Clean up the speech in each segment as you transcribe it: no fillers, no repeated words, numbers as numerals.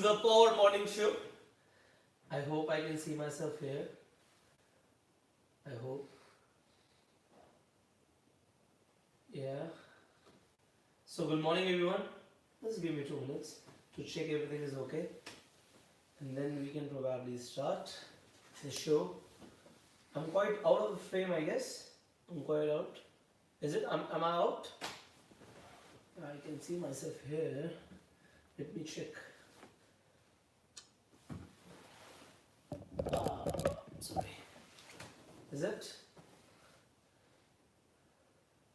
The Power Morning Show. I hope I can see myself here. I hope. Yeah. So good morning everyone. Just give me 2 minutes to check everything is okay. And then we can probably start the show. I'm quite out of the frame, I guess. I'm quite out. Is it? Am I out? I can see myself here. Let me check. Sorry. Is it?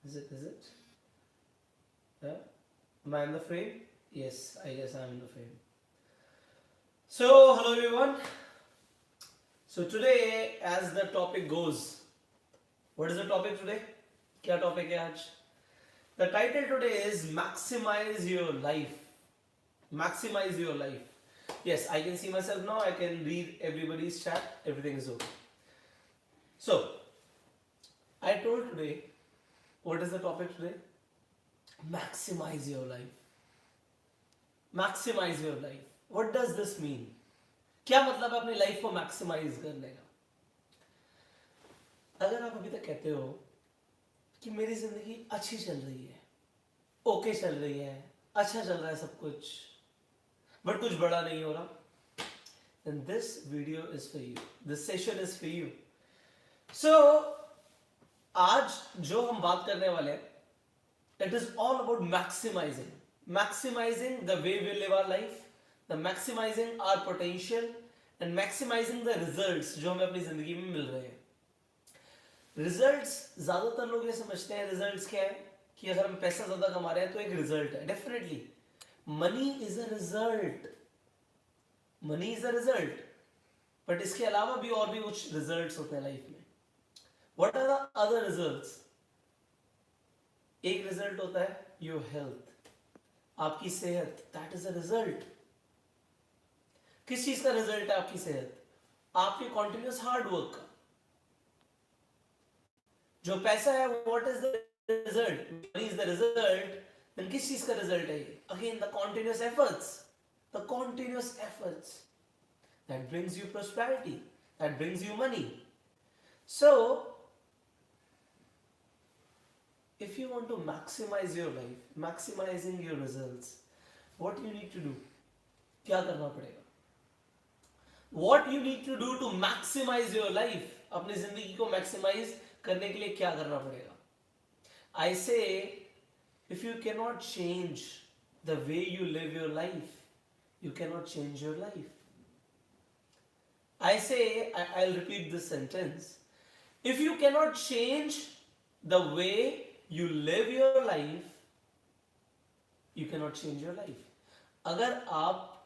Is it? Yeah? Am I in the frame? Yes, I guess I'm in the frame. So, hello everyone. So today, as the topic goes, what is the topic today? क्या topic है आज? The title today is Maximize Your Life. Maximize your life. Yes, I can see myself now. I can read everybody's chat. Everything is okay. So, I told today, what is the topic today? Maximize your life. Maximize your life. What does this mean? क्या मतलब है अपनी life को maximise करने का? अगर आप अभी तक कहते हो कि मेरी जिंदगी अच्छी चल रही है, ओके चल रही है, अच्छा चल रहा है सब कुछ, बट कुछ बड़ा नहीं हो रहा, then this video is for you. This session is for you. So, आज जो हम बात करने वाले हैं, it is all about maximizing the way we live our life, the maximizing our potential and maximizing the results जो हमें अपनी जिंदगी में मिल रहे हैं. रिजल्ट्स ज्यादातर लोग ये समझते हैं रिजल्ट्स क्या है कि अगर हम पैसा ज्यादा कमा रहे हैं तो एक रिजल्ट है. Definitely money is a result, money is a result, but इसके अलावा भी और भी कुछ रिजल्ट्स होते हैं लाइफ में. What are the other results? एक रिजल्ट होता है योर हेल्थ, आपकी सेहत. That is a result. किस चीज का रिजल्ट है आपकी सेहत? आपके कॉन्टिन्यूस हार्ड वर्क का. जो पैसा है what is the result? Money is the result. Then किस चीज का रिजल्ट है ये? Again the continuous efforts. The continuous efforts that brings you prosperity, that brings you money. So if you want to maximize your life, maximizing your results, what you need to do? क्या करना पड़ेगा? What you need to do to maximize your life? अपनी जिंदगी को maximise करने के लिए क्या करना पड़ेगा? I say, if you cannot change the way you live your life, you cannot change your life. I say, I'll repeat this sentence. If you cannot change the way you live your life, you cannot change your life. अगर आप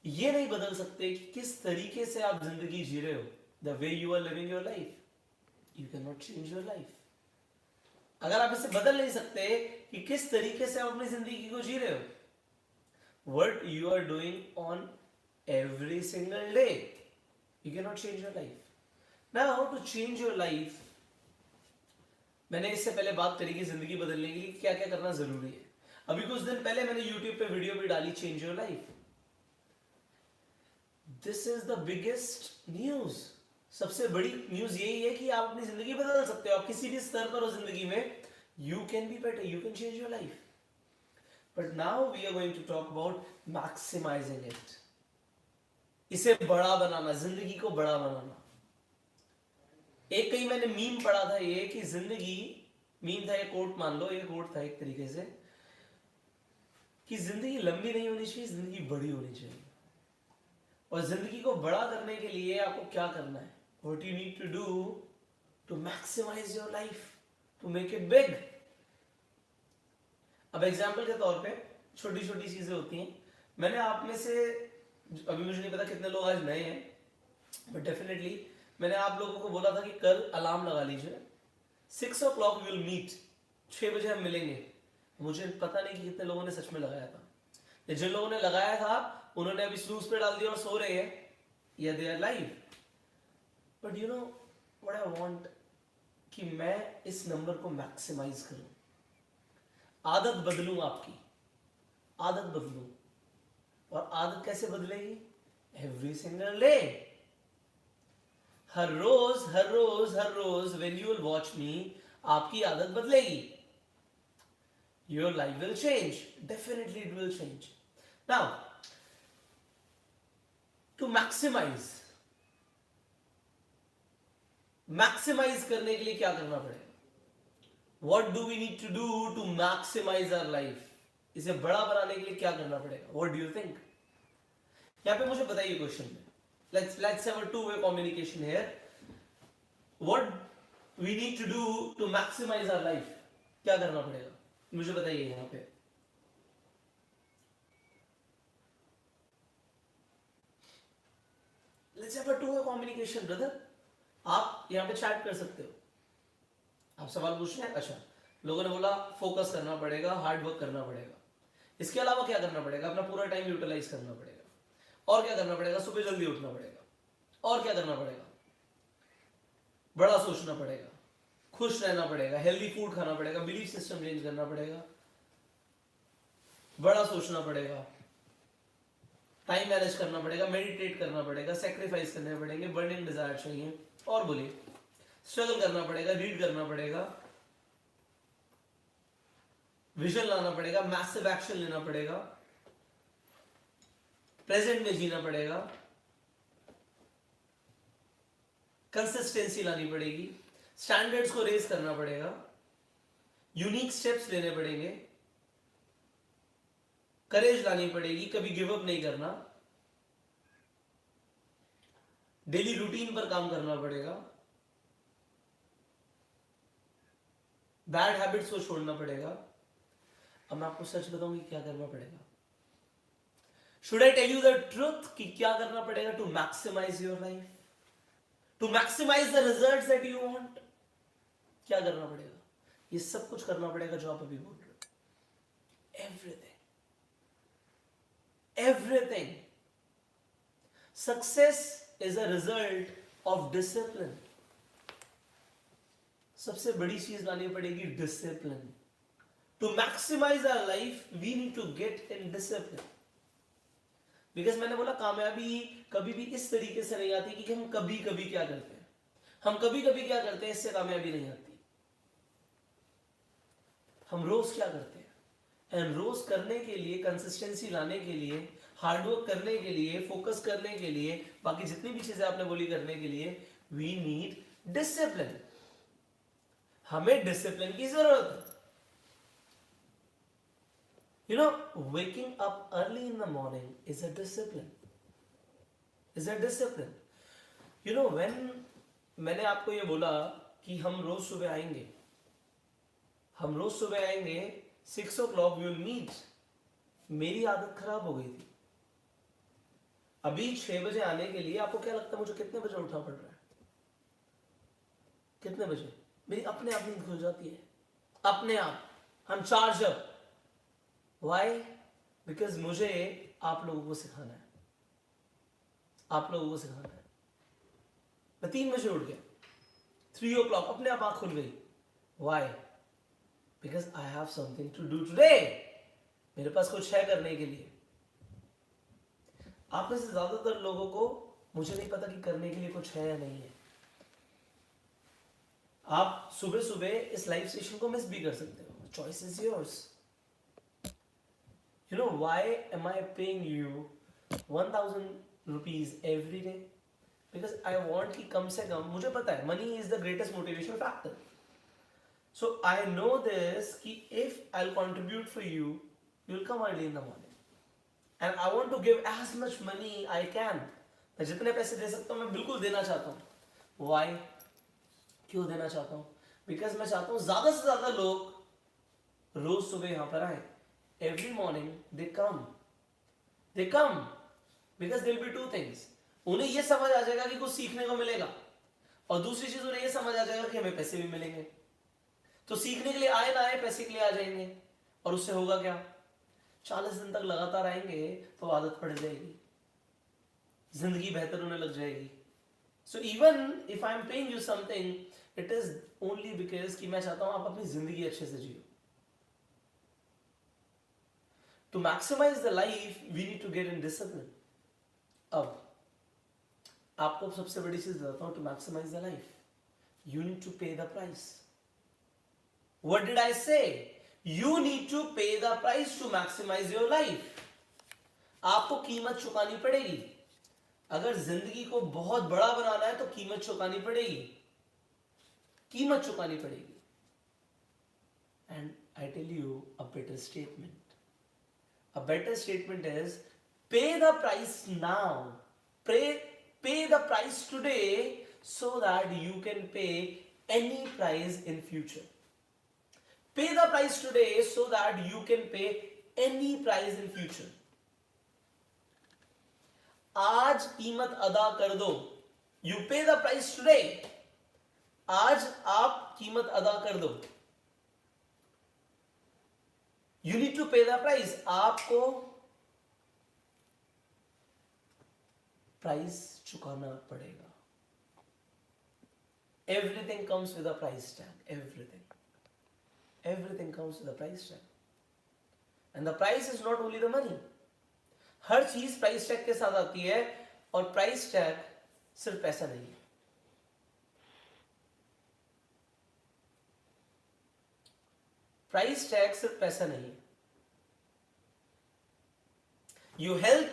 ये नहीं बदल सकते कि किस तरीके से आप जिंदगी जी रहे हो, the way you are living your life, you cannot change your life. अगर आप इसे बदल नहीं सकते कि किस तरीके से आप अपनी जिंदगी को जी रहे हो, what you are doing on every single day, you cannot change your life. Now to change your life, मैंने इससे पहले बात करी कि जिंदगी बदलने के लिए क्या क्या करना जरूरी है. अभी कुछ दिन पहले मैंने YouTube पे वीडियो भी डाली, change your life. This is the biggest news. सबसे बड़ी न्यूज यही है कि आप अपनी जिंदगी बदल सकते हो. आप किसी भी स्तर पर हो जिंदगी में, you can be better, you can change your life. But now we are going to talk about maximising it. इसे बड़ा बनाना, जिंदगी को बड़ा बनाना. एक कहीं मैंने मीम पढ़ा था ये कि जिंदगी, मीम था, ये कोट मान लो, ये कोट था एक तरीके से कि जिंदगी लंबी नहीं होनी चाहिए, जिंदगी बड़ी होनी चाहिए. और जिंदगी को बड़ा करने के लिए आपको क्या करना है? What you need to do to maximise your life, to make it big. अब एग्जांपल के तौर पे छोटी छोटी चीजें होती हैं. मैंने आप में से, अभी मुझे नहीं पता कितने लोग आज नए हैं, बट डेफिनेटली मैंने आप लोगों को बोला था कि कल अलार्म लगा लीजिए, 6 o'clock विल मीट, 6 बजे हम मिलेंगे. मुझे पता नहीं कि कितने लोगों ने सच में लगाया था. जिन लोगों ने लगाया था उन्होंने अभी स्नूज पे डाल दिया और सो रहे हैं, या they are live. But you know what I want, कि मैं इस नंबर को मैक्सिमाइज करूं, आदत बदलूं, आपकी आदत बदलूं. और आदत कैसे बदलेगी? एवरी सिंगल डे, हर रोज हर रोज हर रोज when you will watch me, आपकी आदत बदलेगी. Your life will change. Definitely it will change. Now, to maximize करने के लिए क्या करना पड़ेगा? What do we need to do to maximize our life? इसे बड़ा बनाने के लिए क्या करना पड़ेगा? What do you think? यहाँ पे मुझे बताइए क्वेश्चन में. Let's have a two-way communication here. What we need to do to maximize our life? क्या करना पड़ेगा? मुझे बताइए यहाँ पे. Let's have a two-way communication, brother. आप यहाँ पे चैट कर सकते हो. आप सवाल पूछ रहे हैं. अच्छा, लोगों ने बोला फोकस करना पड़ेगा, हार्ड वर्क करना पड़ेगा. इसके अलावा क्या करना पड़ेगा? अपना पूरा टाइम यूटिलाइज करना पड़ेगा. और क्या करना पड़ेगा? सुबह जल्दी उठना पड़ेगा. और क्या करना पड़ेगा? बड़ा सोचना पड़ेगा, खुश रहना पड़ेगा, हेल्दी फूड खाना पड़ेगा, बिलीफ सिस्टम चेंज करना पड़ेगा, बड़ा सोचना पड़ेगा, टाइम मैनेज करना पड़ेगा, मेडिटेट करना पड़ेगा, सेक्रीफाइस करने पड़ेंगे, बर्निंग डिजायर चाहिए. और बोलिए, स्ट्रगल करना पड़ेगा, रीड करना पड़ेगा, विजन लाना पड़ेगा, मैसिव एक्शन लेना पड़ेगा, प्रेजेंट में जीना पड़ेगा, कंसिस्टेंसी लानी पड़ेगी, स्टैंडर्ड्स को रेज करना पड़ेगा, यूनिक स्टेप्स लेने पड़ेंगे, करेज लानी पड़ेगी, कभी गिव अप नहीं करना, डेली रूटीन पर काम करना पड़ेगा, बैड हैबिट्स को छोड़ना पड़ेगा. अब मैं आपको सच बताऊंगी क्या करना पड़ेगा. Should I tell you the truth कि क्या करना पड़ेगा to maximise your life, to maximise the results that you want? क्या करना पड़ेगा? ये सब कुछ करना पड़ेगा जो आप अभी बोल रहे हो. Everything. Success is a result of discipline. सबसे बड़ी चीज लानी पड़ेगी discipline. To maximise our life we need to get in discipline. Because मैंने बोला कामयाबी कभी भी इस तरीके से नहीं आती कि हम कभी कभी क्या करते हैं. हम कभी कभी क्या करते हैं, इससे कामयाबी नहीं आती. हम रोज क्या करते हैं, एंड रोज करने के लिए, कंसिस्टेंसी लाने के लिए, हार्डवर्क करने के लिए, फोकस करने के लिए, बाकी जितनी भी चीजें आपने बोली करने के लिए, वी नीड डिसिप्लिन. हमें डिसिप्लिन की जरूरत है. You know, waking up early in the morning is a discipline. You know, when मैंने आपको ये बोला कि हम रोज सुबह आएंगे, 6 o'clock we will meet. मेरी आदत खराब हो गई थी. अभी 6 बजे आने के लिए आपको क्या लगता है मुझे कितने बजे उठना पड़ रहा है? कितने बजे? मेरी अपने आप नींद खुल जाती है, अपने आप. हम चार्ज अप. Why? Because मुझे आप लोगों को सिखाना है. मैं 3 बजे उठ गया, 3 o'clock अपने आप आंख खुल गई. Why? Because I have something to do today. मेरे पास कुछ है करने के लिए. आप में से ज्यादातर लोगों को मुझे नहीं पता कि करने के लिए कुछ है या नहीं है. आप सुबह सुबह इस लाइव सेशन को मिस भी कर सकते हो. Choice is yours. You know why am I paying you 1,000 rupees every day? Because I want कि कम से कम, मुझे पता है money is the greatest motivation factor. So I know this कि if I'll contribute for you, you'll come early in the morning. And I want to give as much money I can. मैं जितने पैसे दे सकता हूँ मैं बिल्कुल देना चाहता हूँ. Why? क्यों देना चाहता हूँ? Because मैं चाहता हूँ ज़्यादा से ज़्यादा लोग रोज सुबह यहाँ पर आए. Every morning they come because there will be two things. उन्हें ये समझ आ जाएगा कि कुछ सीखने को मिलेगा, और दूसरी चीज उन्हें ये समझ आ जाएगा कि हमें पैसे भी मिलेंगे. तो सीखने के लिए आए ना आए, पैसे के लिए आ जाएंगे. और उससे होगा क्या? 40 दिन तक लगातार आएंगे तो आदत पड़ जाएगी, जिंदगी बेहतर होने लग जाएगी. So even if I am paying you something, it is only because कि मैं चाहता हूं आप अपनी जिंदगी अच्छे से जियो. To maximize the life, we need to get in discipline. अब आपको सबसे बड़ी चीज बताता हूं. To maximize the life, you need to pay the price. What did I say? You need to pay the price to maximize your life. आपको कीमत चुकानी पड़ेगी. अगर जिंदगी को बहुत बड़ा बनाना है तो कीमत चुकानी पड़ेगी. कीमत चुकानी पड़ेगी. And I tell you a better statement. A better statement is pay the price now. Pay the price today so that you can pay any price in future. Pay the price today so that you can pay any price in future. आज कीमत अदा कर दो. You pay the price today. आज आप कीमत अदा कर दो. You need to pay the price. आपको प्राइस चुकाना पड़ेगा. Everything comes with a price tag. Everything comes with a price tag. And the price is not only the money. हर चीज प्राइस टैग के साथ आती है और प्राइस टैग सिर्फ पैसा नहीं है. प्राइस टैग सिर्फ पैसा नहीं है. Your health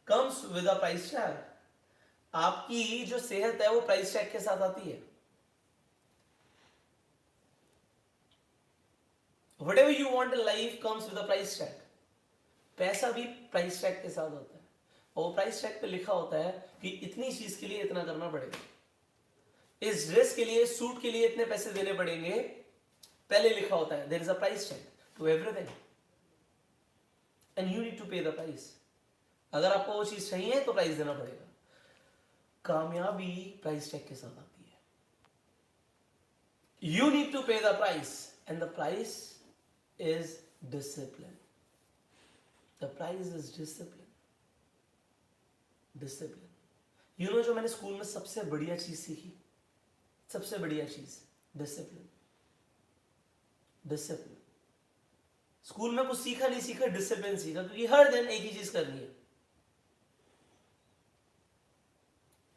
comes with a price tag. आपकी जो सेहत है वो प्राइस टैग के साथ आती है. Whatever you want in life comes with a price tag. पैसा भी प्राइस टैग के साथ होता है और प्राइस टैग पे लिखा होता है कि इतनी चीज के लिए इतना करना पड़ेगा. इस ड्रेस के लिए, सूट के लिए इतने पैसे देने पड़ेंगे. पहले लिखा होता है there is a price tag to everything and you need to pay the price. अगर आपको वो चीज चाहिए तो प्राइस देना पड़ेगा. कामयाबी प्राइस टैग के साथ आती है. You need to pay the price and the price is discipline. The price is discipline. Discipline. You know जो मैंने स्कूल में सबसे बढ़िया चीज सीखी, सबसे बढ़िया चीज डिसिप्लिन. डिसिप्लिन. स्कूल में कुछ सीखा नहीं सीखा, डिसिप्लिन सीखा, क्योंकि हर दिन एक ही चीज करनी है.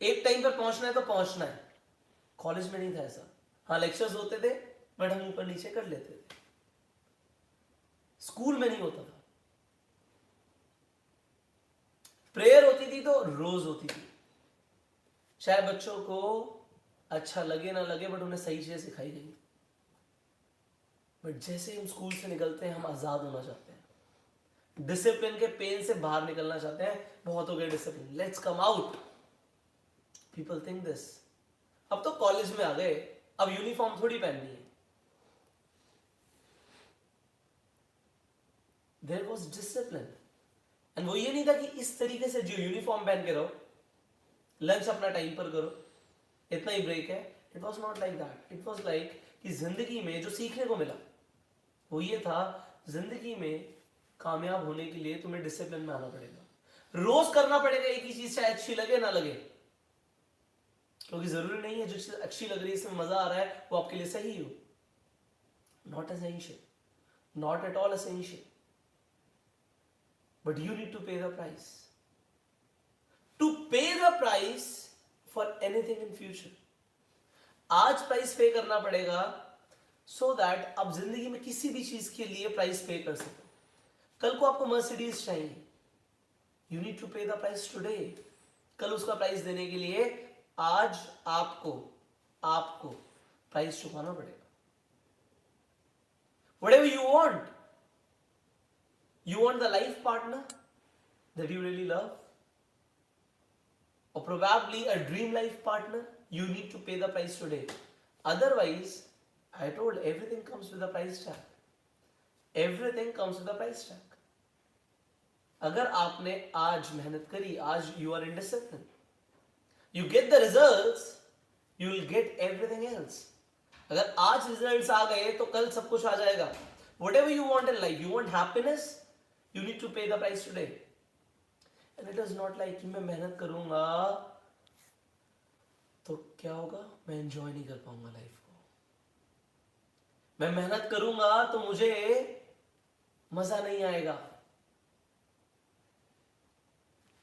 एक टाइम पर पहुंचना है तो पहुंचना है. कॉलेज में नहीं था ऐसा. हाँ लेक्चर्स होते थे बट हम ऊपर नीचे कर लेते थे. स्कूल में नहीं होता था. प्रेयर होती थी तो रोज होती थी. शायद बच्चों को अच्छा लगे ना लगे बट उन्हें सही चीजें सिखाई गई. बट जैसे हम स्कूल से निकलते हैं हम आजाद होना चाहते हैं. डिसिप्लिन के पेन से बाहर निकलना चाहते हैं. बहुत हो गया discipline, let's come out. People think this. अब तो कॉलेज में आ गए, अब यूनिफॉर्म थोड़ी पहननी है. There was discipline. एंड वो ये नहीं था कि इस तरीके से जो यूनिफॉर्म पहन के रहो, लंच अपना टाइम पर करो, इतना ही ब्रेक है. It was not like that. It was like कि जिंदगी में जो सीखने को मिला वो ये था, जिंदगी में कामयाब होने के लिए तुम्हें डिसिप्लिन में आना पड़ेगा. रोज करना पड़ेगा एक ही चीज, चाहे अच्छी लगे ना लगे, क्योंकि जरूरी नहीं है जो चीज अच्छी लग रही है, इसमें मजा आ रहा है, वो आपके लिए सही हो. Not essential, not at all essential. But you need to pay the price. To pay the price for anything in future. आज प्राइस पे करना पड़ेगा so that आप जिंदगी में किसी भी चीज के लिए प्राइस पे कर सको. कल को आपको मर्सिडीज चाहिए, you need to pay the price today. कल उसका प्राइस देने के लिए आज आपको प्राइस चुकाना पड़ेगा. Whatever you want. You want the life partner that you really love? Or probably a dream life partner? You need to pay the price today. Otherwise, I told everything comes with a price tag. Everything comes with a price tag. अगर आपने आज मेहनत करी, आज you are in discipline, you get the results, you will get everything else. अगर आज results आ गए तो कल सब कुछ आ जाएगा. Whatever you want in life, you want happiness, you need to pay the price today. And it is not like कि मैं मेहनत करूंगा तो क्या होगा, मैं एंजॉय नहीं कर पाऊंगा लाइफ को. मैं मेहनत करूंगा तो मुझे मजा नहीं आएगा.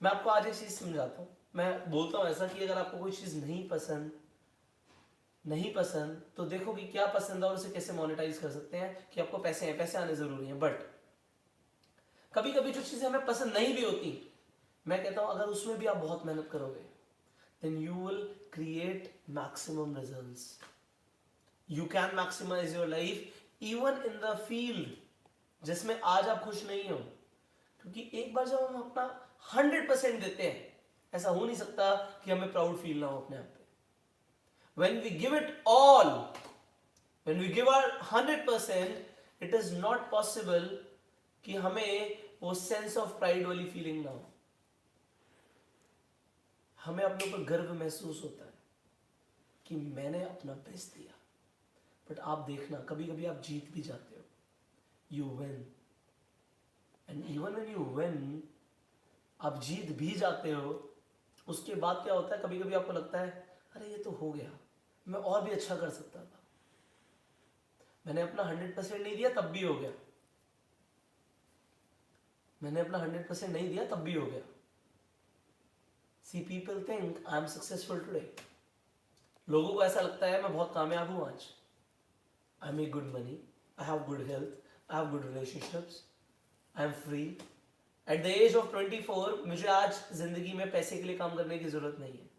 मैं आपको आज एक चीज समझाता हूँ। मैं बोलता हूँ ऐसा कि अगर आपको कोई चीज नहीं पसंद तो देखो कि क्या पसंद है और उसे कैसे मोनेटाइज कर सकते हैं, कि आपको पैसे आने जरूरी हैं। बट कभी कभी जो चीजें हमें पसंद नहीं भी होती, मैं कहता हूं अगर उसमें भी आप बहुत मेहनत करोगे, then you will create maximum results. You can maximise your life even in the field जिसमें आज आप खुश नहीं हो। क्योंकि एक बार जब हम अपना 100% देते हैं, ऐसा हो नहीं सकता कि हमें प्राउड फील ना हो अपने आप पे। When we give it all, when we give our 100%, it is not possible कि हमें वो सेंस ऑफ प्राइड वाली फीलिंग ना हो। हमें अपने ऊपर गर्व महसूस होता है कि मैंने अपना बेस्ट दिया। बट आप देखना, कभी कभी आप जीत भी जाते हो, you win, and even when you win, आप जीत भी जाते हो, उसके बाद क्या होता है, कभी कभी आपको लगता है अरे ये तो हो गया, मैं और भी अच्छा कर सकता था, मैंने अपना 100% नहीं दिया तब भी हो गया, मैंने अपना 100% नहीं दिया तब भी हो गया। See, people think I am successful today. लोगों को ऐसा लगता है मैं बहुत कामयाब हूं आज। I make good money, I have good health, I have good relationships, I am free. At the age of 24, मुझे आज जिंदगी में पैसे के लिए काम करने की जरूरत नहीं है।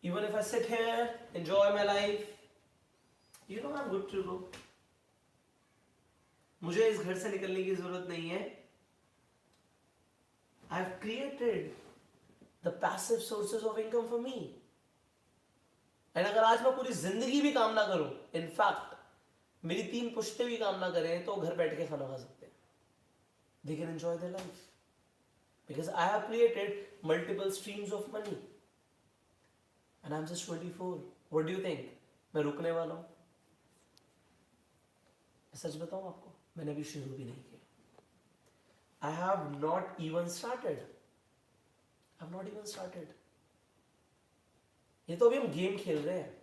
Even if I sit here, enjoy my life, you know I'm good to go. मुझे इस घर से निकलने की जरूरत नहीं है। I've created the passive sources of income for me. And अगर आज मैं पूरी जिंदगी भी काम ना करूं, इनफैक्ट मेरी 3 पुश्ते भी काम ना करें, तो घर बैठ के खाना खा सकते हैं। They can enjoy their life because I have created multiple streams of money. And I'm just 24. What do you think? मैं रुकने वाला हूं? सच बताऊं आपको, मैंने अभी शुरू भी नहीं किया। I have not even started. I have not even started. ये तो अभी हम गेम खेल रहे हैं।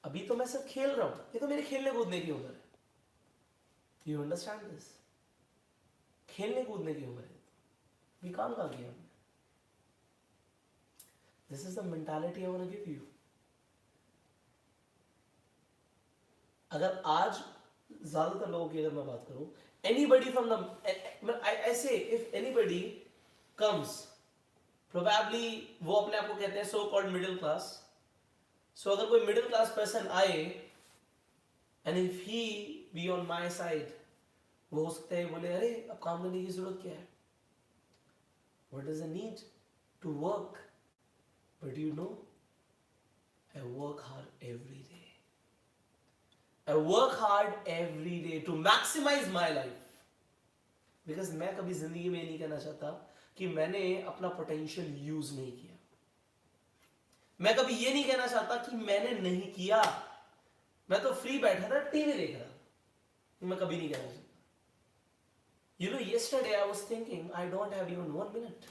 अभी तो मैं सिर्फ खेल रहा हूं, ये तो मेरे खेलने कूदने की उम्र है। You understand this? खेलने कूदने की उम्र है। अभी काम कहाँ किया हमने? This is the mentality I want to give you. अगर आज ज्यादातर लोगों की अगर मैं बात करूं, anybody from the I say if anybody comes, probably वो अपने आप को कहते हैं so called middle class. So अगर कोई middle class person आए and if he be on my side, वो हो सकता है बोले अरे अब काम करने की जरूरत क्या है? What is the need to work? But you know, I work hard every day. I work hard every day to maximize my life. Because मैं कभी जिंदगी में नहीं कहना चाहता कि मैंने अपना पोटेंशियल यूज नहीं किया। मैं कभी ये नहीं कहना चाहता कि मैंने नहीं किया, मैं तो फ्री बैठा था टीवी देख रहा था। मैं कभी नहीं कहना चाहता। You know, yesterday I was thinking I don't have even 1 minute.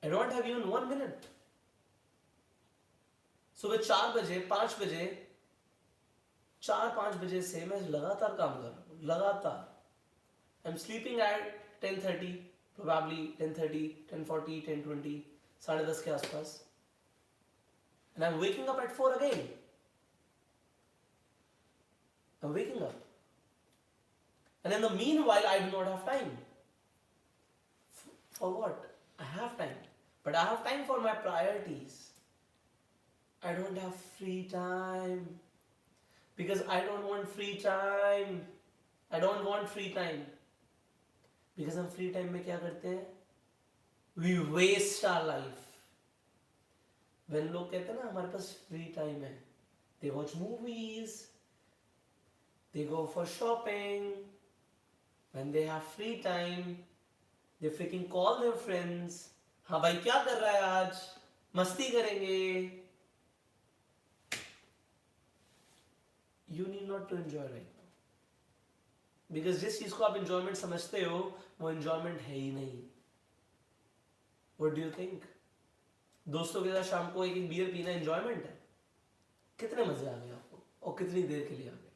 I don't have even 1 minute. सुबह 4 बजे 5 बजे 4-5 बजे से मैं लगातार काम कर रहा हूँ, लगातार। I'm sleeping at 10:30, probably 10:30, 10:40, 10:20, 10:30 के आसपास, and I'm waking up at 4 again. I'm waking up, and in the meanwhile I do not have time. For what? I have time, but I have time for my priorities. I don't have free time because I don't want free time. I don't want free time because हम free time में क्या करते हैं? We waste our life. When लोग कहते हैं ना हमारे पास free time है, they watch movies, they go for shopping. When they have free time, they freaking call their friends. हाँ भाई क्या कर रहा है आज? मस्ती करेंगे। You need not to enjoy right now. Because जिस चीज को आप enjoyment समझते हो, वो enjoyment है ही नहीं। What do you think? दोस्तों के साथ शाम को एक बियर पीना enjoyment है? कितने मजे आ गए आपको और कितनी देर के लिए आ गए?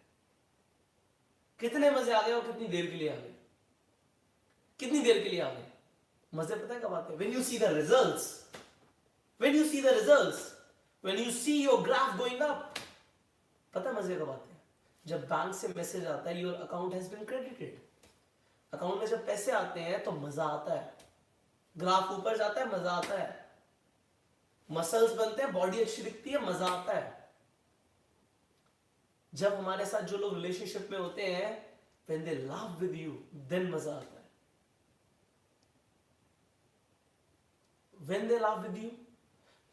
कितने मजे आ गए और कितनी देर के लिए आ गए, कितनी देर के लिए आ गए। मजे पता है कब आते हैं? when you see the results, when you see the results, when you see your graph going up। पता है मजे कब आते हैं? जब बैंक से मैसेज आता है your account has been credited। Account में जब पैसे आते हैं तो मजा आता है, ग्राफ ऊपर जाता है, मजा आता है, मसल्स बनते हैं, बॉडी अच्छी दिखती है, मजा आता है। जब हमारे साथ जो लोग रिलेशनशिप में होते हैं, when they laugh with you, then मजा आता है। when they laugh with you,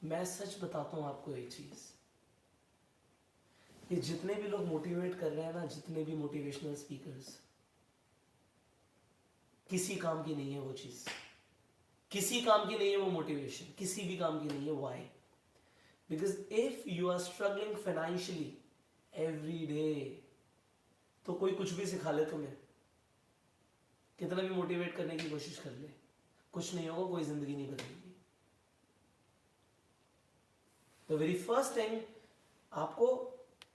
मैं सच बताता हूं आपको एक चीज, ये जितने भी लोग मोटिवेट कर रहे हैं ना, जितने भी मोटिवेशनल स्पीकर्स, किसी काम की नहीं है वो चीज, किसी काम की नहीं है वो मोटिवेशन, किसी भी काम की नहीं है। Why? Because if you are struggling financially every day, तो कोई कुछ भी सिखा ले तुम्हें, कितना भी मोटिवेट करने की कोशिश कर ले, कुछ नहीं होगा, कोई जिंदगी नहीं बदलेगी। द वेरी फर्स्ट थिंग, आपको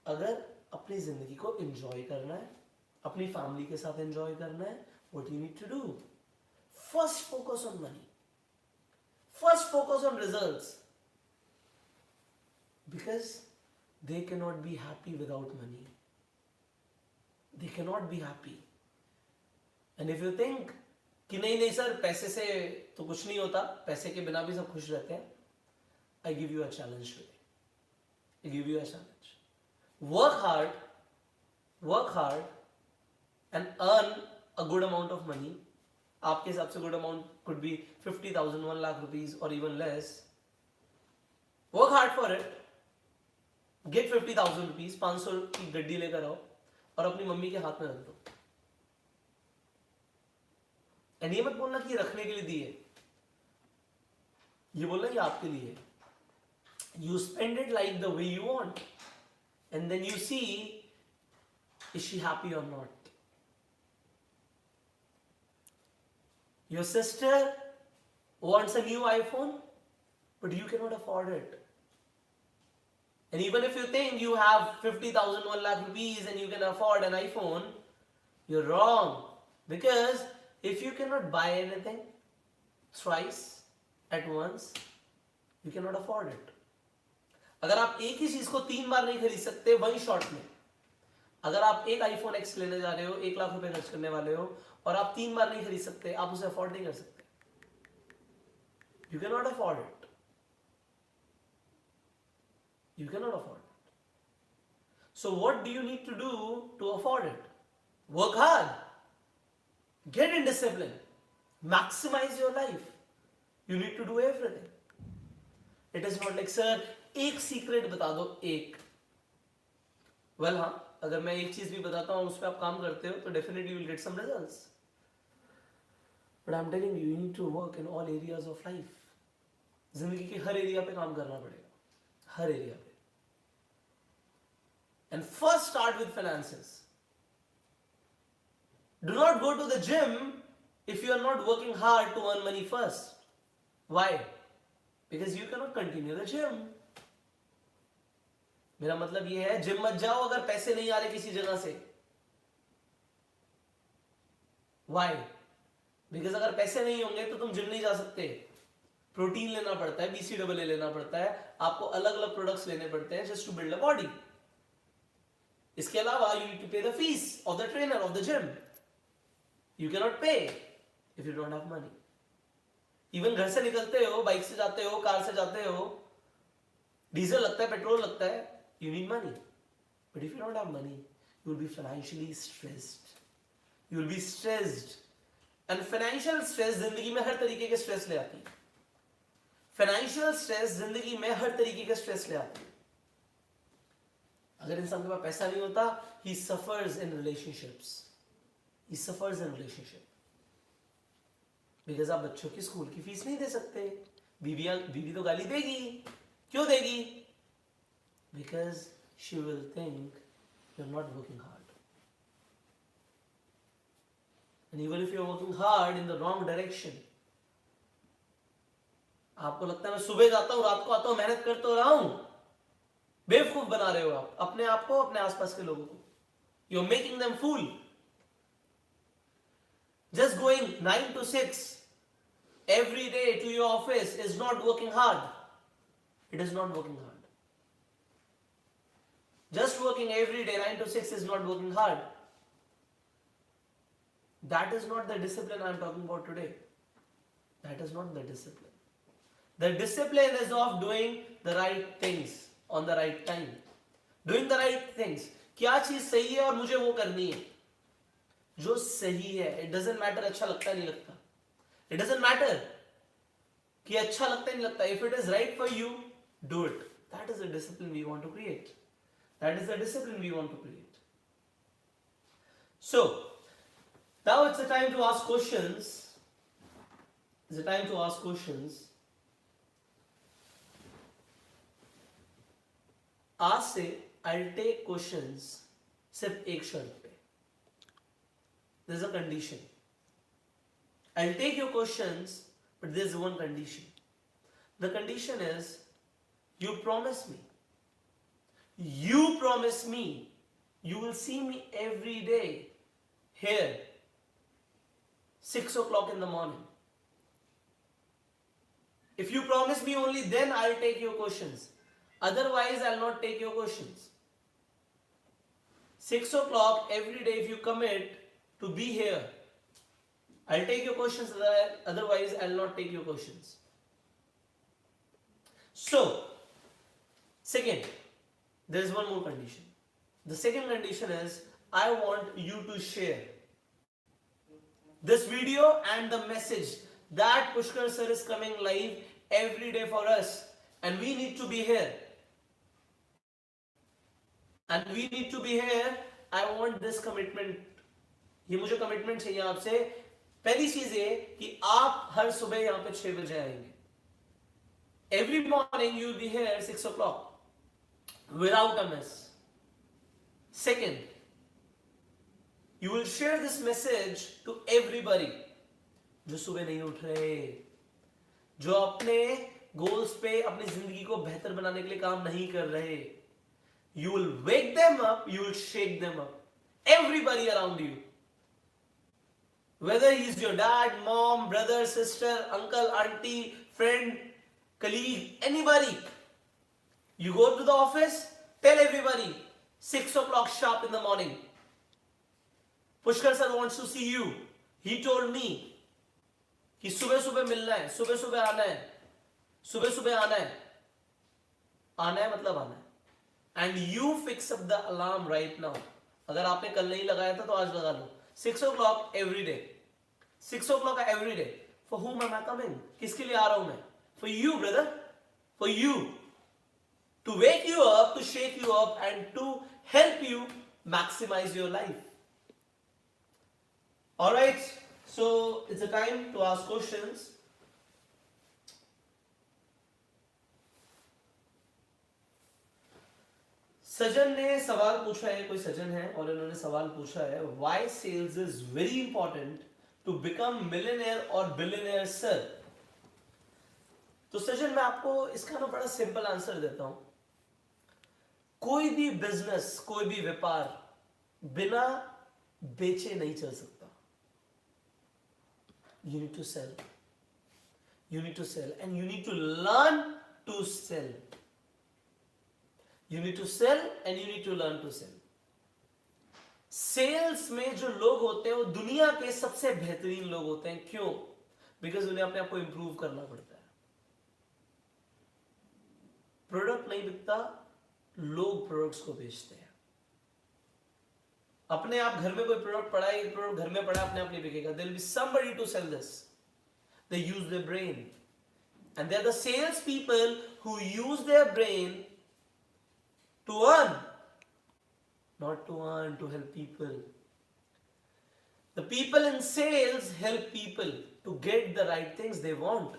अगर अपनी जिंदगी को एंजॉय करना है, अपनी फैमिली के साथ एंजॉय करना है, what you need to do? First focus on money. First focus on results. Because they cannot be happy without money. They cannot be happy. And if you think कि नहीं नहीं सर पैसे से तो कुछ नहीं होता, पैसे के बिना भी सब खुश रहते हैं, I give you a challenge today. I give you a challenge. Work hard and earn a good amount of money. आपके हिसाब से good amount could be 50,000, 1 lakh rupees or even less. Work hard for it. Get 50,000 rupees, 500 की गड्डी लेकर आओ और अपनी mummy के हाथ में रख दो। एंड ये मत बोलना कि रखने के लिए दिए, ये बोलना ये आपके लिए है। You spend it like the way you want, and then you see is she happy or not. Your sister wants a new iPhone, but you cannot afford it. And even if you think you have 50,000, 1 lakh rupees and you can afford an iPhone, you're wrong. Because if you cannot buy anything thrice at once, you cannot afford it. अगर आप एक ही चीज को 3 बार नहीं खरीद सकते वही short में, अगर आप एक आईफोन एक्स लेने जा रहे हो, 1 लाख रुपए खर्च करने वाले हो, और आप 3 बार नहीं खरीद सकते, आप उसे अफोर्ड नहीं कर सकते। You can not afford it, you can not afford it. So what do you need to do to afford it? Work hard, get in discipline, maximise your life. You need to do everything. It is not like sir एक secret बता दो, एक। Well हाँ, अगर मैं एक चीज भी बताता हूं उस पर आप काम करते हो तो definitely will get some results, but I am telling you, you need to work in all areas of life. जिंदगी के हर एरिया पे काम करना पड़ेगा, हर एरिया पे। And first start with finances. Do not go to the gym if you are not working hard to earn money first. Why? Because you can not continue the gym. मेरा मतलब यह है, जिम मत जाओ अगर पैसे नहीं आ रहे किसी जगह से। Why? बिकॉज अगर पैसे नहीं होंगे तो तुम जिम नहीं जा सकते। प्रोटीन लेना पड़ता है, BCAA लेना पड़ता है, आपको अलग अलग प्रोडक्ट्स लेने पड़ते हैं just to build a body. इसके अलावा you need to pay the fees of the trainer of the gym. You can not pay if you don't have money. Even घर से निकलते हो, बाइक से जाते हो, कार से जाते हो, डीजल लगता है, पेट्रोल लगता है, you need money. But if you don't have money, you will be financially stressed. You will be stressed. And financial stress जिंदगी में हर तरीके के स्ट्रेस ले आती है। Financial stress जिंदगी में हर तरीके के स्ट्रेस ले आती है। अगर इंसान के पास पैसा नहीं होता, he suffers in relationships. He suffers in relationship. Because आप बच्चों की स्कूल की फीस नहीं दे सकते, बीवी तो गाली देगी। क्यों देगी? Because she will think you're not working hard. And even if you're working hard in the wrong direction, आपको लगता है मैं सुबह जाता हूं, रात को आता हूं, मेहनत करते हो रहा हूं, बेवकूफ बना रहे हो आप अपने आप को, अपने आसपास के लोगों को। You're making them fool. 9 to 6 every day to your office is not working hard. It is not working hard. Just working every day 9 to 6 is not working hard. That is not the discipline I am talking about today. That is not the discipline. The discipline is of doing the right things on the right time. Doing the right things. क्या चीज सही है और मुझे वो करनी है जो सही है. It doesn't matter अच्छा लगता है नहीं लगता. It doesn't matter कि अच्छा लगता है नहीं लगता. If it is right for you, do it. That is the discipline we want to create. That is the discipline we want to create. So, now it's the time to ask questions. It's the time to ask questions. आज से I'll take questions सिर्फ एक शर्त पे. There's a condition. I'll take your questions, but there's one condition. The condition is, you promise me. You promise me. You will see me every day here, 6 o'clock in the morning. If you promise me only then I'll take your questions. Otherwise I'll not take your questions. 6 o'clock every day if you commit to be here, I'll take your questions, otherwise I'll not take your questions. So, second, there is one more condition. The second condition is, I want you to share this video and the message that Pushkar sir is coming live every day for us, and we need to be here. And we need to be here. I want this commitment. ये मुझे commitment चाहिए आपसे. पहली चीज ये कि आप हर सुबह यहाँ पे 6 बजे आएंगे. Every morning you will be here 6 o'clock without a miss. Second, you will share this message to everybody जो सुबह नहीं उठ रहे, जो अपने गोल्स पे अपनी जिंदगी को बेहतर बनाने के लिए काम नहीं कर रहे. You will wake them up, you will shake them up. Everybody around you. Whether he's your dad, mom, brother, sister, uncle, auntie, friend, colleague, anybody. You go to the office, tell everybody, 6 o'clock sharp in the morning. Pushkar sir wants to see you. He told me कि सुबह सुबह मिलना है, सुबह सुबह आना है, सुबह सुबह आना है. आना है मतलब आना है. And you fix up the alarm right now. अगर आपने कल नहीं लगाया था तो आज लगा लो. 6 o'clock every day. 6 o'clock every day. For whom am I coming? किसके लिए आ रहा हूं मैं? For you, brother. For you. To wake you up, to shake you up, and to help you maximize your life. Alright, so it's a time to ask questions. सजन ने सवाल पूछा है, कोई सजन है और इन्होंने सवाल पूछा है, why sales is very important to become millionaire or billionaire sir. तो सजन मैं आपको इसका ना बड़ा सिंपल आंसर देता हूं. कोई भी बिजनेस, कोई भी व्यापार बिना बेचे नहीं चल सकता. You need to sell. You need to sell and you need to learn to sell. You need to sell and you need to learn to sell. Sales में जो लोग होते हैं वो दुनिया के सबसे बेहतरीन लोग होते हैं. क्यों? बिकॉज उन्हें अपने आप को इंप्रूव करना पड़ता है. प्रोडक्ट नहीं बिकता, लोग प्रोडक्ट्स को बेचते हैं. अपने आप घर में कोई प्रोडक्ट पड़ा है, प्रोडक्ट घर में पड़ा अपने आप नहीं बिकेगा. There will be somebody to sell this. They use their brain. And they are the sales people who use their brain to earn. Not to earn, to help people. The people in sales help people to get the right things they want.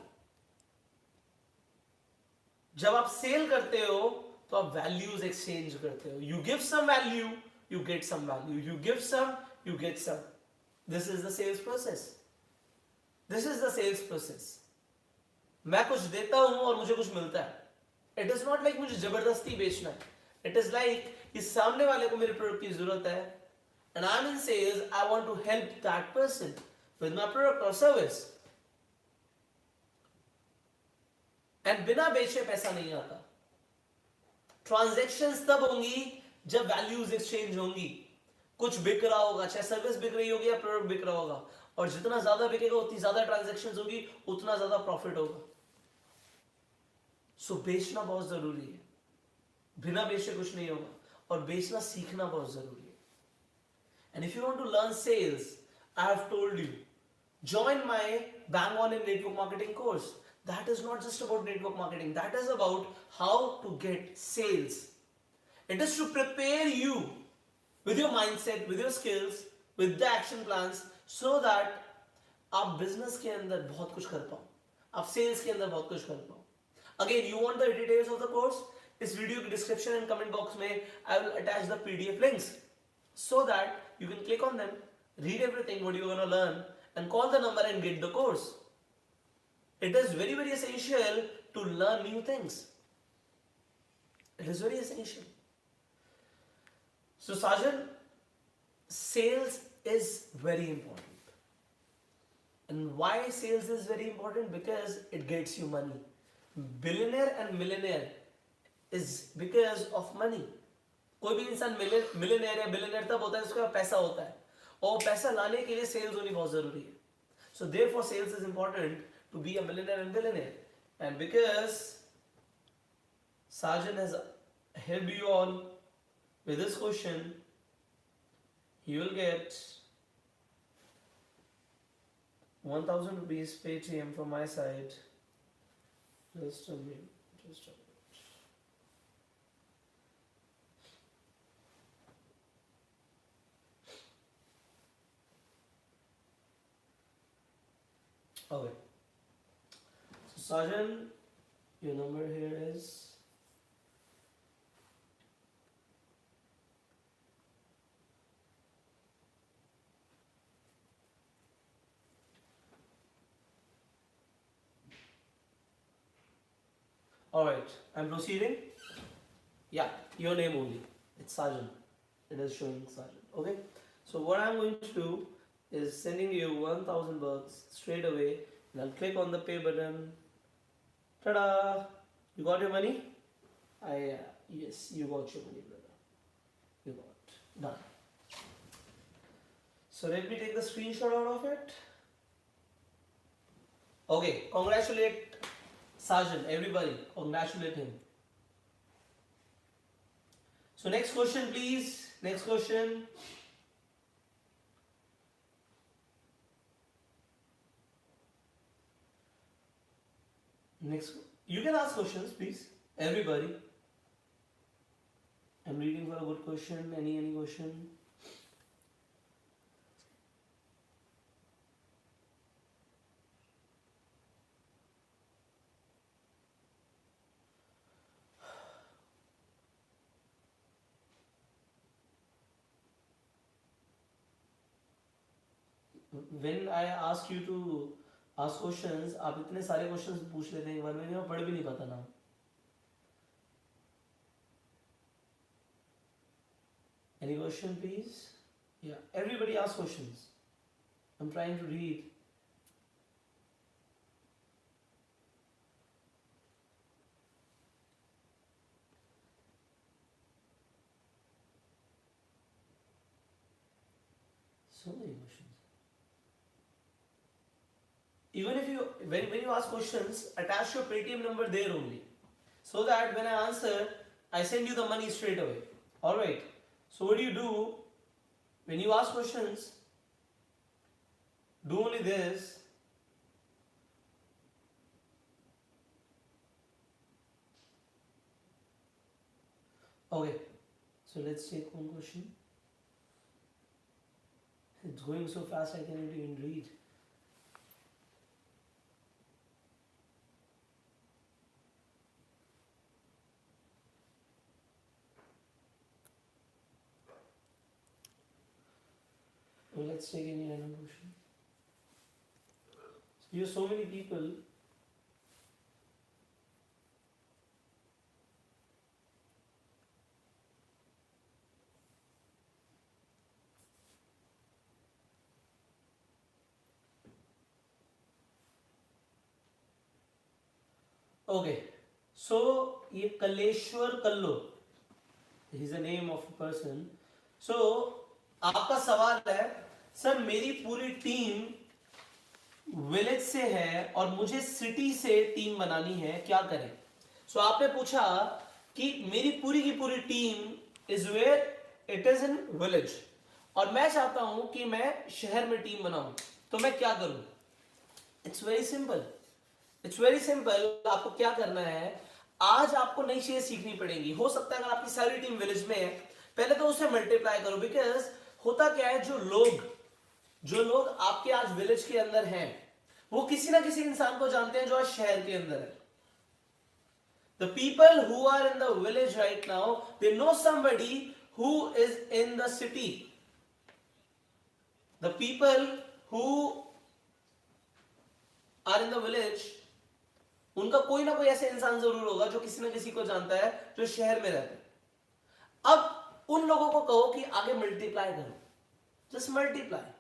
जब आप cell करते हो तो आप values exchange करते हो. You give some value, you get some value. You give some, you get some. This is the sales process. This is the sales process. मैं कुछ देता हूं और मुझे कुछ मिलता है. It is not like मुझे जबरदस्ती बेचना है. It is like कि सामने वाले को मेरे प्रोडक्ट की जरूरत है and I'm in sales, I want to help that person. with my product or service. And बिना बेचे पैसा नहीं आता. ट्रांजैक्शंस तब होंगी जब वैल्यूज एक्सचेंज होंगी. कुछ बिक रहा होगा, चाहे सर्विस बिक रही होगी या प्रोडक्ट बिक रहा होगा, और जितना ज्यादा बिकेगा उतनी ज्यादा ट्रांजैक्शंस होगी, उतना ज्यादा प्रॉफिट होगा. सो बेचना बहुत जरूरी है. बिना बेचे कुछ नहीं होगा, और बेचना सीखना बहुत जरूरी है. And if you want to learn sales, I have told you, join my Bang On in Network Marketing course. That is not just about network marketing, that is about how to get sales. It is to prepare you with your mindset, with your skills, with the action plans, so that आप business के अंदर बहुत कुछ कर पाओ, आप sales के अंदर बहुत कुछ कर पाओ. Again, you want the details of the course? इस वीडियो की description and comment box में I will attach the PDF links so that you can click on them, read everything what you're gonna learn, and call the number and get the course. It is very, very essential to learn new things. It is very essential. So, Sajan, sales is very important. And why sales is very important? Because it gets you money. Billionaire and millionaire is because of money. कोई भी इंसान millionaire या billionaire तब होता है जिसके पास पैसा होता है, और पैसा लाने के लिए सेल्स होनी बहुत जरूरी है. So therefore sales is important to be a millionaire and billionaire. And because Sajan has helped you all with this question, you will get 1000 rupees Paytm from my side. Just a minute. Okay. So Sajan, your number here is alright. I'm proceeding. Yeah, your name only. It's Sajan. It is showing Sajan. Okay. So what I'm going to do is sending you 1000 bucks straight away, and I'll click on the pay button. Ta-da! You got your money? Yes, you got your money, brother. You got. Done. So let me take the screenshot out of it. Okay, congratulate Sajan, everybody. Congratulate him. So next question, please. Next question. Next, you can ask questions, please. Everybody. I'm reading for a good question. Any question? When I ask you to ask questions, आप इतने सारे questions पूछ लेते हैं एक बार में, मैं पढ़ भी नहीं पाता ना. Any question, please? Yeah, everybody ask questions. I'm trying to read. So many questions. Even if you, when you ask questions, attach your Paytm number there only, so that when I answer, I send you the money straight away. Alright. So what do? When you ask questions, do only this. Okay. So let's take one question. It's going so fast I cannot even read. Well, let's take any random question. You have so many people. Okay, so ये Kaleshwar Kallo, he is a name of a person. So आपका सवाल है, sir मेरी पूरी team village से है और मुझे सिटी से टीम बनानी है, क्या करें? सो आपने पूछा कि मेरी पूरी की पूरी team is where, it is in village, और मैं चाहता हूं कि मैं शहर में टीम बनाऊं, तो मैं क्या करूं? It's very simple, it's very simple. आपको क्या करना है, आज आपको नई चीजें सीखनी पड़ेंगी. हो सकता है अगर आपकी सारी टीम विलेज में है, पहले तो उसे मल्टीप्लाई करो. बिकॉज होता क्या है, जो लोग आपके आज विलेज के अंदर हैं, वो किसी ना किसी इंसान को जानते हैं जो आज शहर के अंदर है. The people who are in the village right now, they know somebody who is in the city. The people who are in the village, उनका कोई ना कोई ऐसा इंसान जरूर होगा जो किसी ना किसी को जानता है जो शहर में रहता है. अब उन लोगों को कहो कि आगे मल्टीप्लाई करो. Just multiply,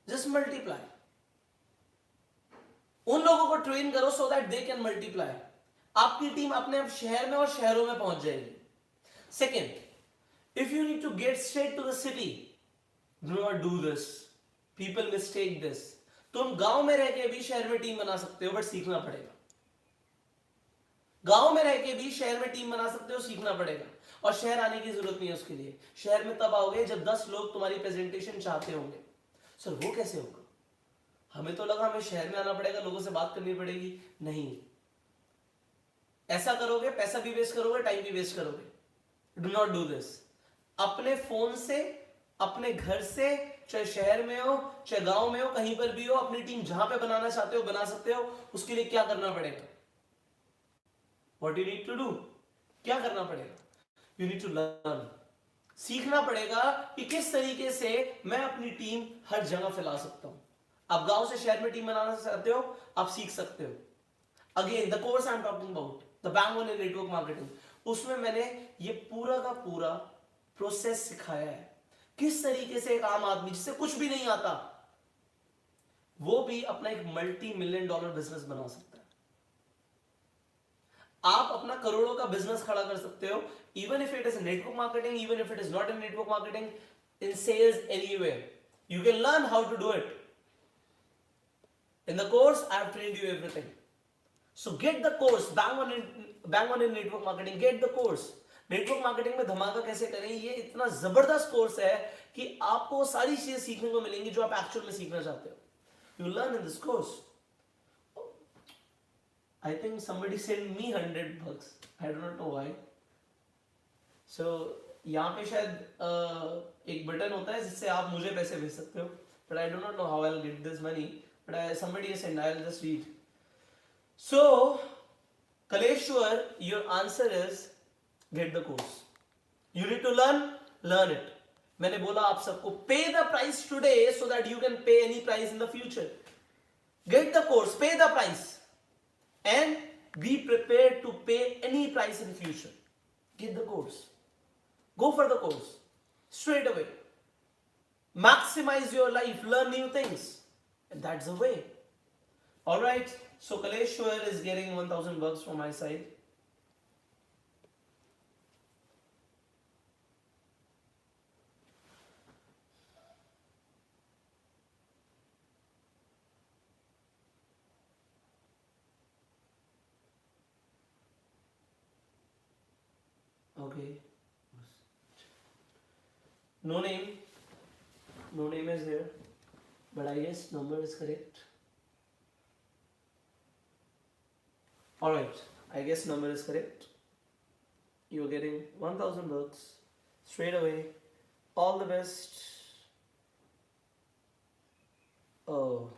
just multiply. उन लोगों को ट्रेन करो so that they can multiply. आपकी टीम अपने आप शहर में और शहरों में पहुंच जाएगी. Second, if you need to get straight to the city, do not do this. People mistake this. तुम गांव में रह के भी शहर में टीम बना सकते हो, बट सीखना पड़ेगा. गांव में रह के भी शहर में टीम बना सकते हो, सीखना पड़ेगा. और शहर आने की जरूरत नहीं है उसके लिए. शहर में तब आओगे जब 10 लोग तुम्हारी प्रेजेंटेशन चाहते होंगे. सर वो कैसे होगा? हमें तो लगा हमें शहर में आना पड़ेगा, लोगों से बात करनी पड़ेगी. नहीं, ऐसा करोगे पैसा भी वेस्ट करोगे, टाइम भी वेस्ट करोगे. Do not do this. अपने फोन से, अपने घर से, चाहे शहर में हो चाहे गांव में हो, कहीं पर भी हो, अपनी टीम जहां पे बनाना चाहते हो बना सकते हो. उसके लिए क्या करना पड़ेगा? What you need to do, क्या करना पड़ेगा? You need to learn. सीखना पड़ेगा कि किस तरीके से मैं अपनी टीम हर जगह फैला सकता हूं. आप गांव से शहर में टीम बनाना चाहते हो, आप सीख सकते हो. Again the course I am talking about, the bang on in network marketing, उसमें मैंने ये पूरा का पूरा प्रोसेस सिखाया है. किस तरीके से एक आम आदमी जिसे कुछ भी नहीं आता, वो भी अपना एक $multi-million बिजनेस बना सकता है. आप अपना करोड़ों का बिजनेस खड़ा कर सकते हो, even if it is network marketing, even if it is not in network marketing, in sales, anywhere. You can learn how to do it. In the course, I have trained you everything. So get the course. Bang on in network marketing. Get the course. Network marketing में धमाका कैसे करें, ये इतना जबरदस्त course है कि आपको सारी चीजें सीखने को मिलेंगी जो आप एक्चुअल में सीखना चाहते हो. You learn in this course. I think somebody sent me $100. I do not know why. So यहाँ पे शायद एक बटन होता है जिससे आप मुझे पैसे भेज सकते हो. But I do not know how I'll get this money. But somebody has said, I'll just read. So, Kaleshwar, your answer is get the course. You need to learn it. मैंने बोला आप सबको pay the price today so that you can pay any price in the future. Get the course, pay the price, and be prepared to pay any price in future. Get the course. Go for the course straight away. Maximize your life, learn new things. And that's the way. All right. So Kaleshwar is getting $1,000 from my side. Okay. No name. No name is here. But I guess number is correct. Alright, I guess number is correct. You're getting $1,000 straight away. All the best. Oh.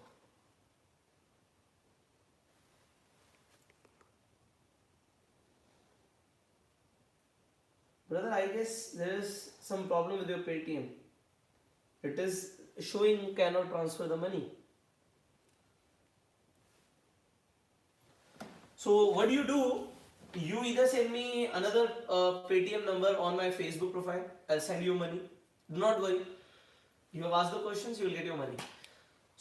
Brother, I guess there is some problem with your Paytm. It is showing cannot transfer the money. So what do? You either send me another Paytm number on my Facebook profile. I'll send you money. Do not worry. You have asked the questions, you will get your money.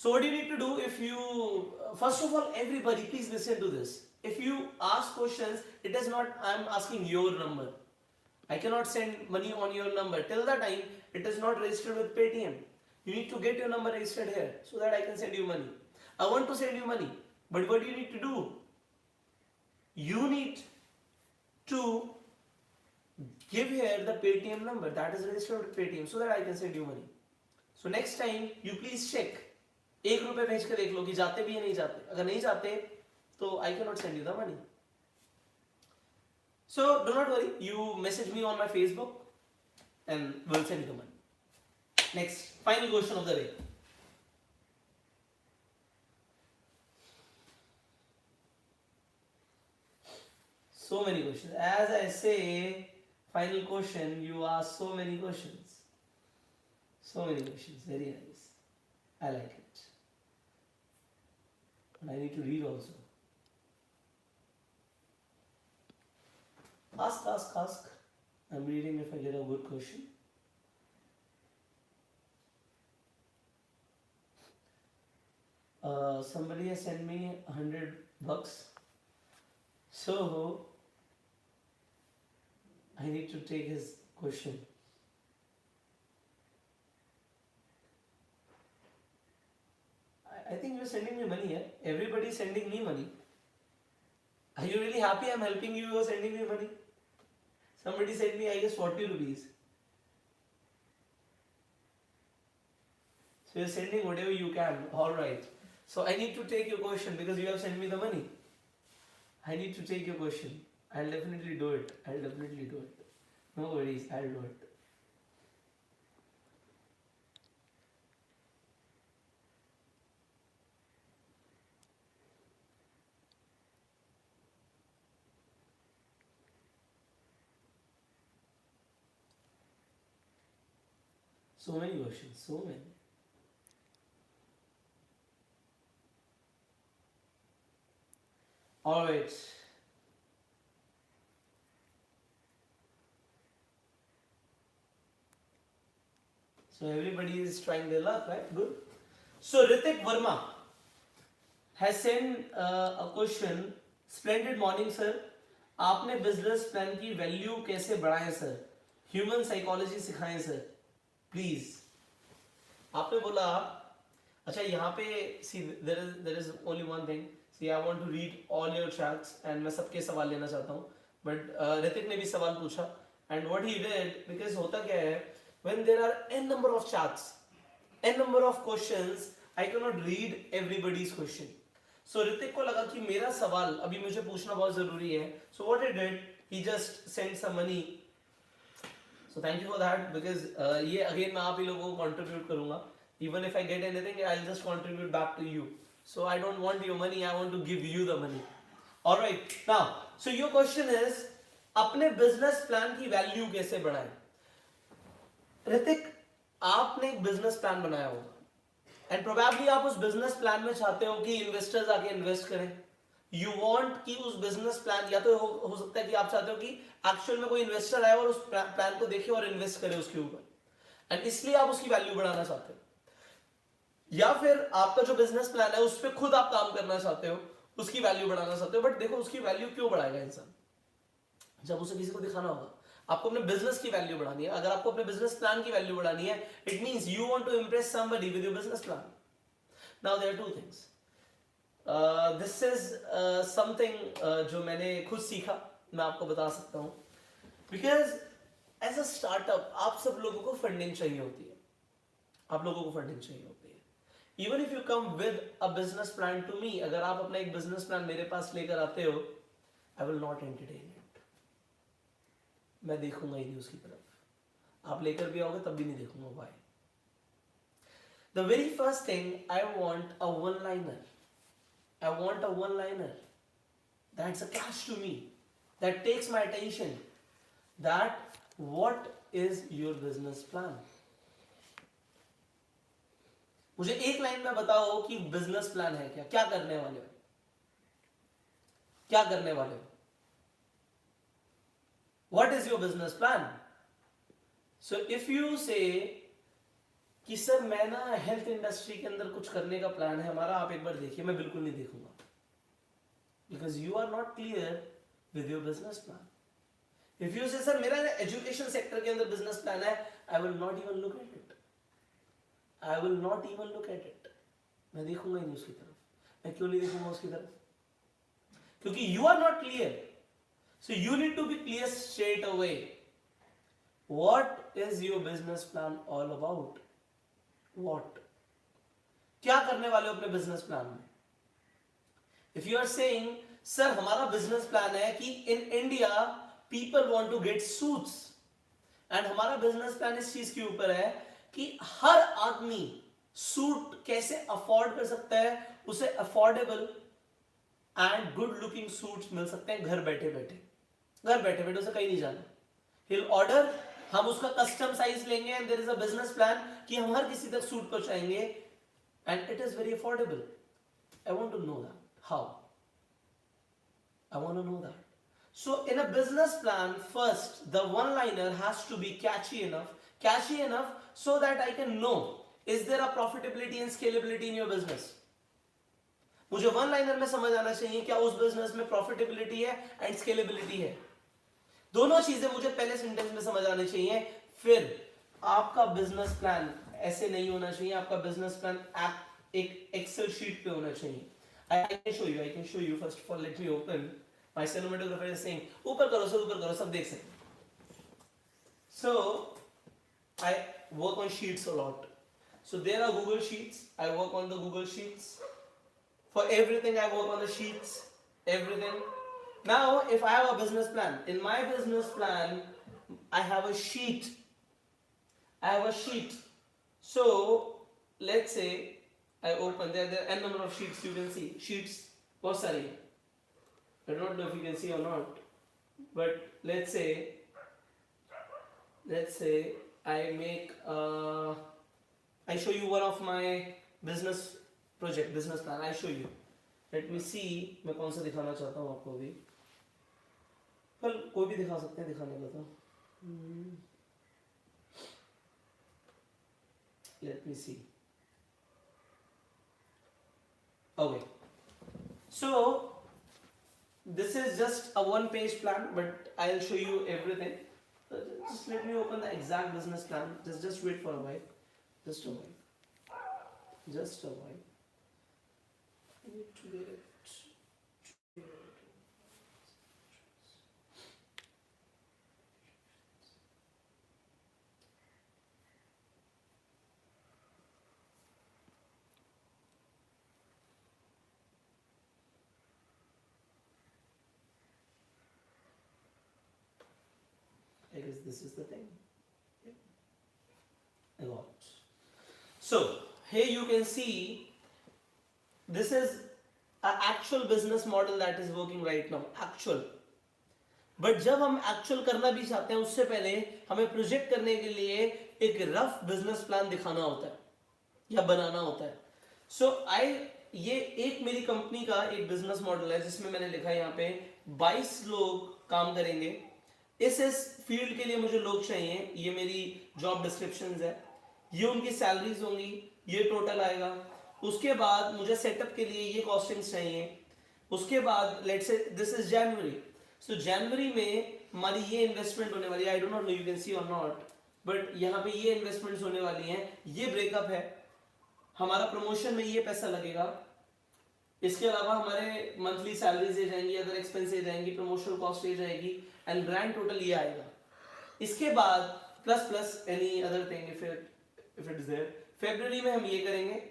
So what do you need to do? If you first of all, everybody please listen to this. If you ask questions, it is not I'm asking your number. I cannot send money on your number till the time it is not registered with Paytm. You need to get your number registered here so that I can send you money. I want to send you money, but what do you need to do? You need to give here the Paytm number that is registered with Paytm so that I can send you money. So next time you please check. ₹1 भेज के देख लो कि जाते भी या नहीं जाते. अगर नहीं जाते तो I cannot send you the money. So do not worry. You message me on my Facebook and we'll send you the money. Next, final question of the day. So many questions. As I say, final question, you ask so many questions. So many questions. Very nice. I like it. And I need to read also. Ask. I'm reading if I get a good question. Somebody has sent me $100. So I need to take his question. I think you're sending me money, yeah? Everybody's sending me money. Are you really happy I'm helping you? You're sending me money? Somebody sent me, I guess, 40 rupees. So you're sending whatever you can. Alright. So I need to take your question because you have sent me the money. I need to take your question. I'll definitely do it. No worries, I'll do it. So many questions, so many. Alright. So everybody is trying their luck, right? Good. So Ritik Verma has sent a question. Splendid morning, sir. आपने business plan की value कैसे बढ़ाएं sir? Human psychology सिखाएं sir, please. आपने बोला, अच्छा यहाँ पे सी there is only one thing. See, I want to read all your chats and मैं सबके सवाल लेना चाहता हूँ. But ऋतिक ने भी सवाल पूछा and what he did, because होता क्या है, when there are n number of chats, n number of questions, I cannot read everybody's question. So Hrithik को लगा कि मेरा सवाल अभी मुझे पूछना बहुत जरूरी है. So what he did, he just sent some money. So thank you for that, because ये again मैं आप ही लोगों को contribute करूँगा. Even if I get anything, I'll just contribute back to you. So I don't want your money, I want to give you the money. Alright, now, so your question is, अपने business plan की value कैसे बढ़ाएं? ऋतिक, आपने एक business plan बनाया होगा. And probably आप उस business plan में चाहते हो कि investors आके invest करें. You want कि उस business plan, या तो हो सकता है कि आप चाहते हो कि actual में कोई investor आए और उस plan को देखे और invest करे उसके ऊपर. And इसलिए आप उसकी value बढ़ाना चाहते हो. या फिर आपका जो बिजनेस प्लान है उस पर खुद आप काम करना चाहते हो, उसकी वैल्यू बढ़ाना चाहते हो. बट देखो उसकी वैल्यू क्यों बढ़ाएगा इंसान, जब उसे किसी को दिखाना होगा. आपको अपने बिजनेस की वैल्यू बढ़ानी है. अगर आपको अपने बिजनेस प्लान की वैल्यू बढ़ानी है, it means you want to impress somebody with your business plan. Now there are two things. This is something जो मैंने खुद सीखा, मैं आपको बता सकता हूं. बिकॉज एज अ स्टार्टअप आप सब लोगों को फंडिंग चाहिए होती है. आप लोगों को फंडिंग चाहिए होती है. Even if you come with a business plan to me, अगर आप अपना एक business plan मेरे पास लेकर आते हो, I will not entertain it. मैं देखूंगा ही नहीं उसकी तरफ. आप लेकर भी आओगे तब भी नहीं देखूंगा. Why? The very first thing, I want a one-liner. I want a one-liner. That's a catch to me. That takes my attention. That what is your business plan? मुझे एक लाइन में बताओ कि बिजनेस प्लान है क्या, क्या करने वाले हो, क्या करने वाले हो. What is your business plan? So if you say कि सर मैं ना हेल्थ इंडस्ट्री के अंदर कुछ करने का प्लान है हमारा, आप एक बार देखिए, मैं बिल्कुल नहीं देखूंगा, because you are not clear with your business plan. If you say sir मेरा एजुकेशन सेक्टर के अंदर बिजनेस प्लान है, I will not even look at it, I will not even look at it. मैं देखूंगा ही नहीं उसकी तरफ. मैं क्यों नहीं देखूंगा उसकी तरफ? क्योंकि you are not clear. So you need to be clear straight away. What is your business plan all about? What, क्या करने वाले हो अपने बिजनेस प्लान में? If you are saying sir हमारा बिजनेस प्लान है कि in India people want to get suits, and हमारा बिजनेस प्लान इस चीज के ऊपर है कि हर आदमी सूट कैसे अफोर्ड कर सकता है, उसे affordable and good looking suits मिल सकते हैं घर बैठे बैठे. घर बैठे बैठे उसे कहीं नहीं जाना. He'll order, हम उसका कस्टम साइज लेंगे, and there is a business plan कि हम हर किसी तक सूट पहुंचाएंगे, and it is very affordable. I want to know that how. I want to know that. So in a business plan, first the one liner has to be catchy enough so that I can know is there a profitability and scalability in your business. मुझे one liner में समझ आना चाहिए क्या उस business में profitability है and scalability है. दोनों चीजें मुझे पहले सेंटेंस में समझ आनी चाहिए. फिर आपका बिजनेस प्लान ऐसे नहीं होना चाहिए. आपका बिजनेस प्लान एक एक्सेल शीट पे होना चाहिए. I can show you. First of all, let me open. My cinematographer is saying, ऊपर करो सब देख सकते. So I work on sheets a lot. So there are Google Sheets. I work on the Google Sheets. For everything I work on the sheets. Everything. Now if I have a business plan, in my business plan I have a sheet. So let's say I open, there are n number of sheets you can see. Sheets बहुत सारी. I don't know if you can see or not, but let's say I make I show you one of my business plan. I show you. Let me see. मैं कौन सा दिखाना चाहता हूँ आपको भी. कल कोई भी दिखा सकते हैं दिखाने का तो. Let me see. Okay. So this is just a one-page plan, but I'll show you everything. Just let me open the exact business plan. Just wait for a while. Just a while. I need to get it. I guess this is the thing. A lot. So here you can see this is an actual business model that is working right now. Actual. But जब हम actual करना भी चाहते हैं उससे पहले हमें project करने के लिए एक रफ बिजनेस प्लान दिखाना होता है या बनाना होता है. सो ये एक मेरी कंपनी का एक बिजनेस मॉडल है जिसमें मैंने लिखा है यहाँ पे 22 लोग काम करेंगे. इस फील्ड के लिए मुझे लोग चाहिए. ये मेरी जॉब डिस्क्रिप्शंस है, ये उनकी सैलरीज होंगी, ये टोटल आएगा. उसके बाद मुझे सेटअप के लिए ये कॉस्टिंग्स चाहिए. उसके बाद लेट्स से दिस इज जनवरी. सो जनवरी में हमारी ये इन्वेस्टमेंट होने वाली है. I don't know you can see और नॉट, बट यहाँ पे ये इन्वेस्टमेंट्स होने वाली हैं. ये ब्रेकअप है. हमारा प्रमोशन में ये पैसा लगेगा. इसके अलावा हमारे मंथली सैलरीज ये जाएंगी, अदर एक्सपेंस ये जाएंगी, प्रमोशनल कॉस्ट ये जाएगी, एंड ग्रैंड टोटल ये आएगा. इसके बाद plus any other thing if it is there. फरवरी में हम ये करेंगे.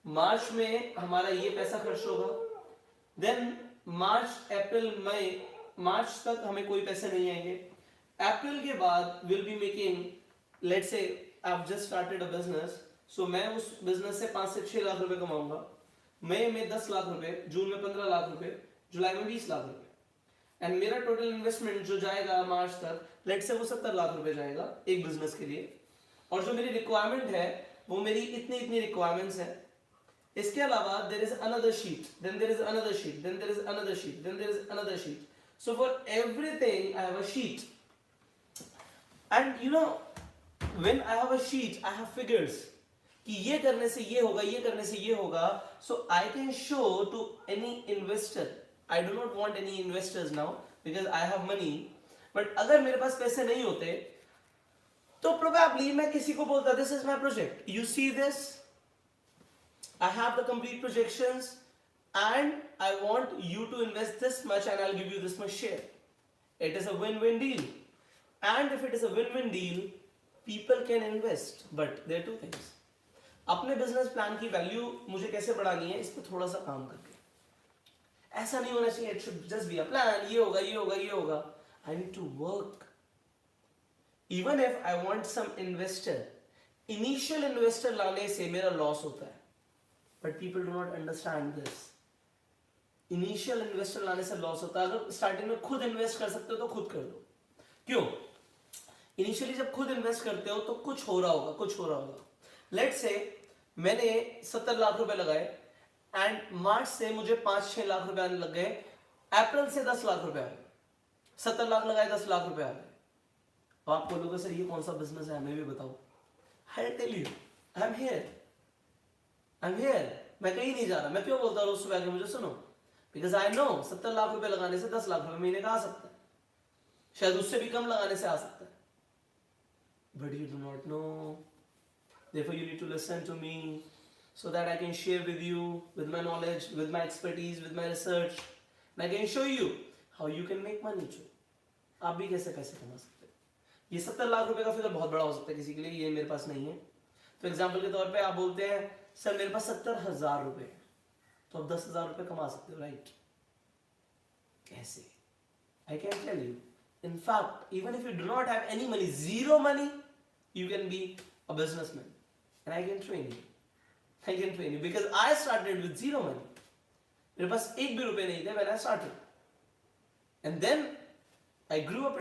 मार्च में हमारा ये पैसा खर्च होगा. देन मार्च अप्रैल मई, मार्च तक हमें कोई पैसे नहीं आएंगे. अप्रैल के बाद will be making, let's say I have just started a business. So मैं उस बिजनेस से 5 से 6 लाख रुपए कमाऊंगा. मई में 10 लाख रुपए, जून में 15 लाख रुपए, जुलाई में 20 लाख रुपए. एंड मेरा टोटल इन्वेस्टमेंट जो जाएगा मार्च तक, लेट से वो 70 लाख रुपए जाएगा एक बिजनेस के लिए. और जो मेरी रिक्वायरमेंट है वो मेरी इतनी रिक्वायरमेंट्स है. इसके अलावा there is another sheet, then there is another sheet, then there is another sheet, then there is another sheet. So for everything I have a sheet. And you know when I have a sheet I have figures. कि ये करने से ये होगा, ये करने से ये होगा, so I can show to any investor. I do not want any investors now because I have money. But अगर मेरे पास पैसे नहीं होते तो प्रोबेबली मैं किसी को बोलता this is my project, you see this, I have the complete projections and I want you to invest this much and I'll give you this much share. It is a win-win deal. And if it is a win-win deal, people can invest. But there are two things. अपने business plan की value मुझे कैसे बढ़ानी है, इस पर थोड़ा सा काम करके. ऐसा नहीं होना चाहिए it should just be a plan, ये होगा ये होगा ये होगा. I need to work. Even if I want some investor, initial investor लाने से मेरा लॉस होता है. But people do not understand this. Initial investor लाने से लॉस होता है. अगर स्टार्टिंग में खुद इन्वेस्ट कर सकते हो तो खुद कर दो. क्यों? इनिशियली जब खुद इन्वेस्ट करते हो तो कुछ हो रहा होगा, कुछ हो रहा होगा. लेट्स से मैंने 70 लाख रुपए लगाए एंड मार्च से मुझे 5-6 लाख रुपए आने लग गए. अप्रैल से 10 लाख रुपए आ गए. 70 लाख लगाए, 10 लाख रुपए आ गए. अब आप बोलोगे सर ये कौन सा बिजनेस है, हमें भी बताओ. I tell you, I am here, I am here. मैं कहीं नहीं जा रहा. मैं क्यों बोलता हूँ रोज सुबह आके मुझे सुनो? बिकॉज आई नो 70 लाख रुपए लगाने से 10 लाख रुपए महीने का आ सकता है, शायद उससे भी कम लगाने से आ सकता है. But you do not know. Therefore you need to listen to me so that I can share with you, with my knowledge, with my expertise, with my research, and I can show you how you can make money too. आप भी कैसे पैसे कमा सकते हैं. ये 70 लाख रुपए का फिगर बहुत बड़ा हो सकता है किसी के लिए, ये मेरे पास नहीं है. तो एग्जाम्पल के तौर पे आप बोलते हैं सर मेरे पास 70,000 रुपए है, तो आप 10,000 रुपए कमा सकते हो, राइट? कैसे? I can tell you. In fact, even if you do not have any money, zero money, you can be a businessman. And I can train you. I can train you because I started with zero money. मेरे पास एक भी रुपए नहीं थे when I started. And then I grew up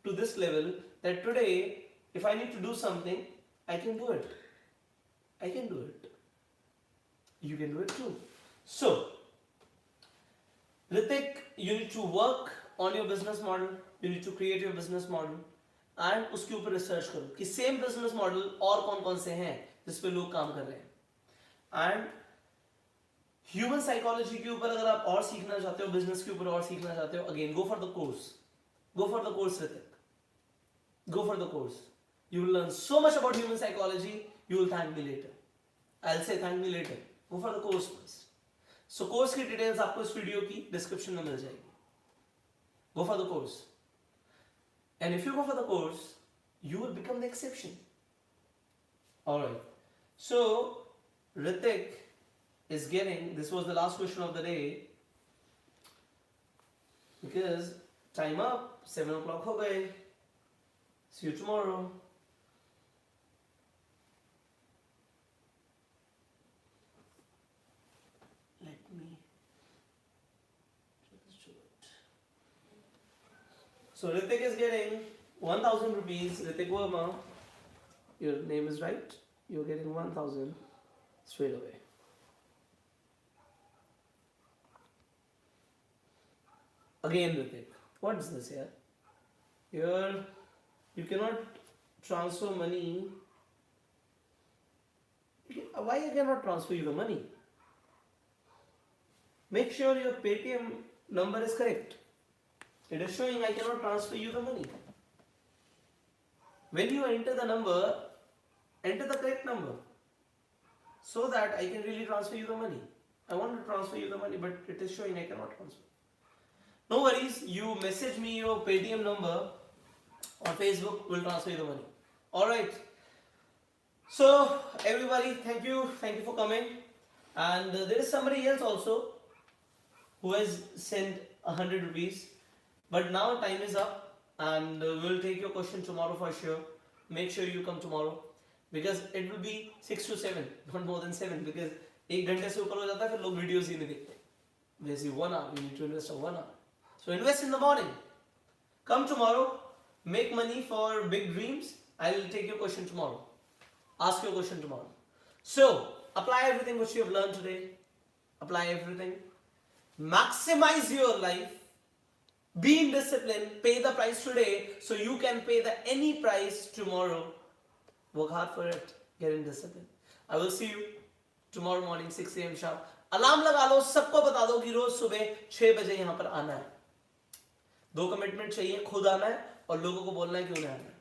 to this level that today, if I need to do something, I can do it. I can do it. You can do it too. So, Ritik, you need to work on your business model. You need to create your business model. And उसके ऊपर research करो कि same business model और कौन कौन से हैं जिस पे लोग काम कर रहे हैं. एंड ह्यूमन साइकोलॉजी के ऊपर अगर आप और सीखना चाहते हो, बिजनेस के ऊपर और सीखना चाहते हो, again go for the course. Go for the course Hrithik. Go for the course. You will learn so much about human psychology. You will thank me later. I will say thank me later. Go for the course first. So course की details आपको इस video की description में मिल जाएगी. Go for the course. And if you go for the course, you will become the exception. Alright. So, Ritik is getting, this was the last question of the day. Because time up, 7 o'clock ho gaye. See you tomorrow. Let me So Ritik is getting 1,000 rupees. Ritik Verma, your name is right. You're getting 1,000 straight away. Again Ritik, what is this here? Here you cannot transfer money. Why I cannot transfer you the money? Make sure your Paytm number is correct. It is showing I cannot transfer you the money. When you enter the number, enter the correct number so that I can really transfer you the money. I want to transfer you the money, but it is showing I cannot transfer. No worries, you message me your Paytm number on Facebook, we'll transfer you the money. Alright. So, everybody, thank you for coming. And there is somebody else also who has sent 100 rupees. But now time is up and we'll take your question tomorrow for sure. Make sure you come tomorrow because it will be 6 to 7, not more than 7 because 1 घंटे से ऊपर हो जाता है फिर लोग videos ही नहीं देखते. Basically 1 hour, you need to invest in 1 hour. So invest in the morning. Come tomorrow, make money for big dreams. I will take your question tomorrow. Ask your question tomorrow. So apply everything which you have learned today. Apply everything. Maximize your life. Be in discipline, pay the price today so you can pay the any price tomorrow. Work hard for it, get in discipline. I will see you tomorrow morning 6 AM sharp. Alarm लगा लो, सबको बता दो कि रोज सुबह 6 बजे यहां पर आना है। 2 कमिटमेंट चाहिए, खुद आना है और लोगों को बोलना है क्यों नहीं आना है।